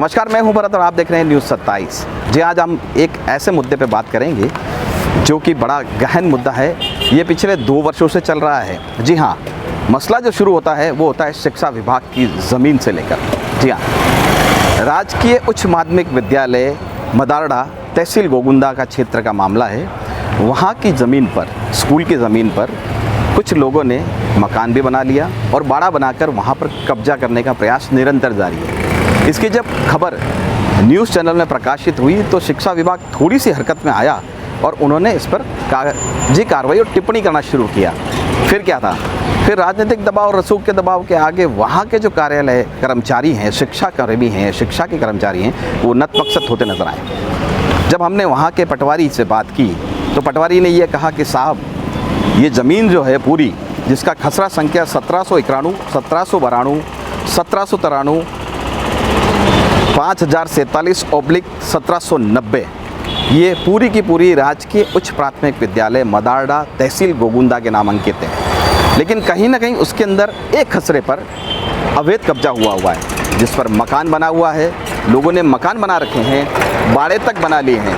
नमस्कार, मैं हूं भरत और आप देख रहे हैं न्यूज़ 27। जी, आज हम एक ऐसे मुद्दे पे बात करेंगे जो कि बड़ा गहन मुद्दा है। ये पिछले 2 वर्षों से चल रहा है। जी हाँ, मसला जो शुरू होता है वो होता है शिक्षा विभाग की ज़मीन से लेकर। जी हाँ, राजकीय उच्च माध्यमिक विद्यालय मदारडा तहसील गोगुंदा का क्षेत्र का मामला है। वहाँ की ज़मीन पर, स्कूल की ज़मीन पर कुछ लोगों ने मकान भी बना लिया और बाड़ा बनाकर वहाँ पर कब्जा करने का प्रयास निरंतर जारी है। इसकी जब खबर न्यूज़ चैनल में प्रकाशित हुई तो शिक्षा विभाग थोड़ी सी हरकत में आया और उन्होंने इस पर कागजी कार्रवाई और टिप्पणी करना शुरू किया। फिर क्या था, फिर राजनीतिक दबाव और रसूख के दबाव के आगे वहाँ के जो कार्यालय कर्मचारी हैं, शिक्षा कर्मी हैं, शिक्षा के कर्मचारी हैं, वो नतमस्तक होते नजर आए। जब हमने वहाँ के पटवारी से बात की तो पटवारी ने ये कहा कि साहब, ये ज़मीन जो है पूरी, जिसका खसरा संख्या 1791, 1792, 1793, 5047/1790, ये पूरी की पूरी राजकीय उच्च प्राथमिक विद्यालय मदारडा तहसील गोगुंदा के नाम अंकित है। लेकिन कहीं ना कहीं उसके अंदर एक खसरे पर अवैध कब्जा हुआ है, जिस पर मकान बना हुआ है। लोगों ने मकान बना रखे हैं, बाड़े तक बना लिए हैं।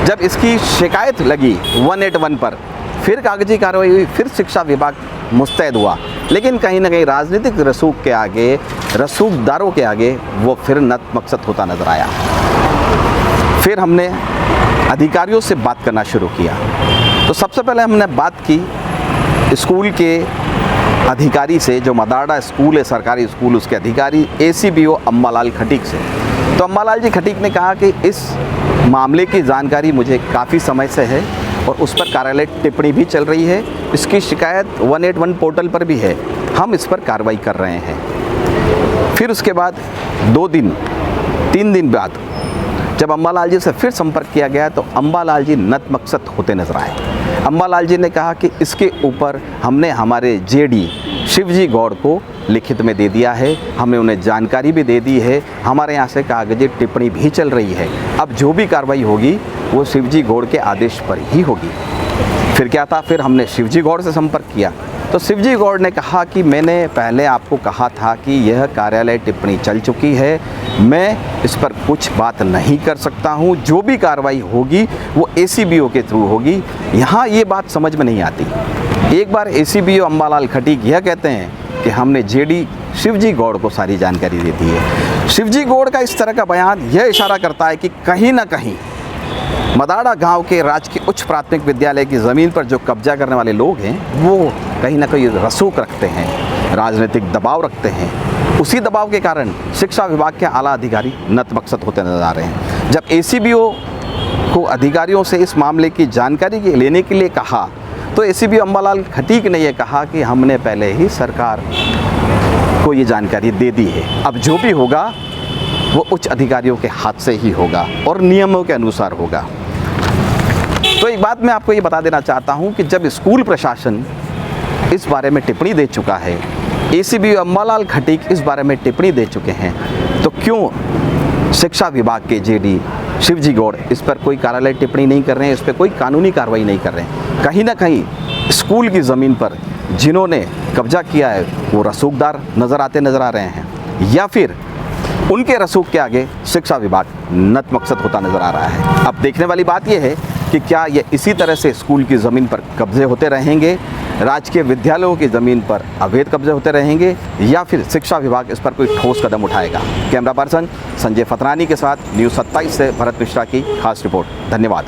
जब इसकी शिकायत लगी 181 पर, फिर कागजी कार्रवाई हुई, फिर शिक्षा विभाग मुस्तैद हुआ। लेकिन कहीं ना कहीं राजनीतिक रसूख के आगे, रसूखदारों के आगे वो फिर नतमस्तक होता नजर आया। फिर हमने अधिकारियों से बात करना शुरू किया। तो सबसे पहले हमने बात की स्कूल के अधिकारी से, जो मदारडा स्कूल है, सरकारी स्कूल, उसके अधिकारी ACBO अम्बालाल खटीक से। तो अम्बालाल जी खटीक ने कहा कि इस मामले की जानकारी मुझे काफ़ी समय से है और उस पर कार्यालय टिप्पणी भी चल रही है। इसकी शिकायत 181 पोर्टल पर भी है। हम इस पर कार्रवाई कर रहे हैं। फिर उसके बाद 3 दिन बाद जब अम्बालाल जी से फिर संपर्क किया गया तो अम्बालाल जी नतमस्तक होते नजर आए। अम्बालाल जी ने कहा कि इसके ऊपर हमने हमारे JD शिवजी गौड़ को लिखित में दे दिया है, हमने उन्हें जानकारी भी दे दी है, हमारे यहाँ से कागजी टिप्पणी भी चल रही है। अब जो भी कार्रवाई होगी वो शिवजी गौड़ के आदेश पर ही होगी। फिर क्या था, फिर हमने शिवजी गौड़ से संपर्क किया तो शिवजी गौड़ ने कहा कि मैंने पहले आपको कहा था कि यह कार्यालय टिप्पणी चल चुकी है, मैं इस पर कुछ बात नहीं कर सकता हूँ। जो भी कार्रवाई होगी वो ACBO के थ्रू होगी। यहाँ ये बात समझ में नहीं आती। एक बार ACBO अम्बालाल खटीक यह कहते हैं कि हमने JD शिवजी गौड़ को सारी जानकारी दे दी है। शिवजी गौड़ का इस तरह का बयान यह इशारा करता है कि कहीं ना कहीं मदारडा गांव के राजकीय उच्च प्राथमिक विद्यालय की ज़मीन पर जो कब्जा करने वाले लोग हैं वो कहीं ना कहीं रसूख रखते हैं, राजनीतिक दबाव रखते हैं। उसी दबाव के कारण शिक्षा विभाग के आला अधिकारी नतमस्तक होते नजर आ रहे हैं। जब ACBO को अधिकारियों से इस मामले की जानकारी लेने के लिए कहा तो ACBO अम्बालाल खटीक ने यह कहा कि हमने पहले ही सरकार को ये जानकारी दे दी है, अब जो भी होगा वो उच्च अधिकारियों के हाथ से ही होगा और नियमों के अनुसार होगा। तो एक बात मैं आपको ये बता देना चाहता हूँ कि जब स्कूल प्रशासन इस बारे में टिप्पणी दे चुका है, ACBO अम्बालाल खटीक इस बारे में टिप्पणी दे चुके हैं, तो क्यों शिक्षा विभाग के JD शिवजी गौड़ इस पर कोई कार्यालय टिप्पणी नहीं कर रहे हैं, इस पर कोई कानूनी कार्रवाई नहीं कर रहे हैं? कहीं ना कहीं स्कूल की ज़मीन पर जिन्होंने कब्जा किया है वो रसूखदार नज़र आ रहे हैं, या फिर उनके रसूख के आगे शिक्षा विभाग नतमस्तक होता नज़र आ रहा है। अब देखने वाली बात यह है कि क्या ये इसी तरह से स्कूल की ज़मीन पर कब्जे होते रहेंगे, राजकीय विद्यालयों की ज़मीन पर अवैध कब्जे होते रहेंगे, या फिर शिक्षा विभाग इस पर कोई ठोस कदम उठाएगा? कैमरा पर्सन संजय फतरानी के साथ न्यूज़ 27 से भरत मिश्रा की खास रिपोर्ट। धन्यवाद।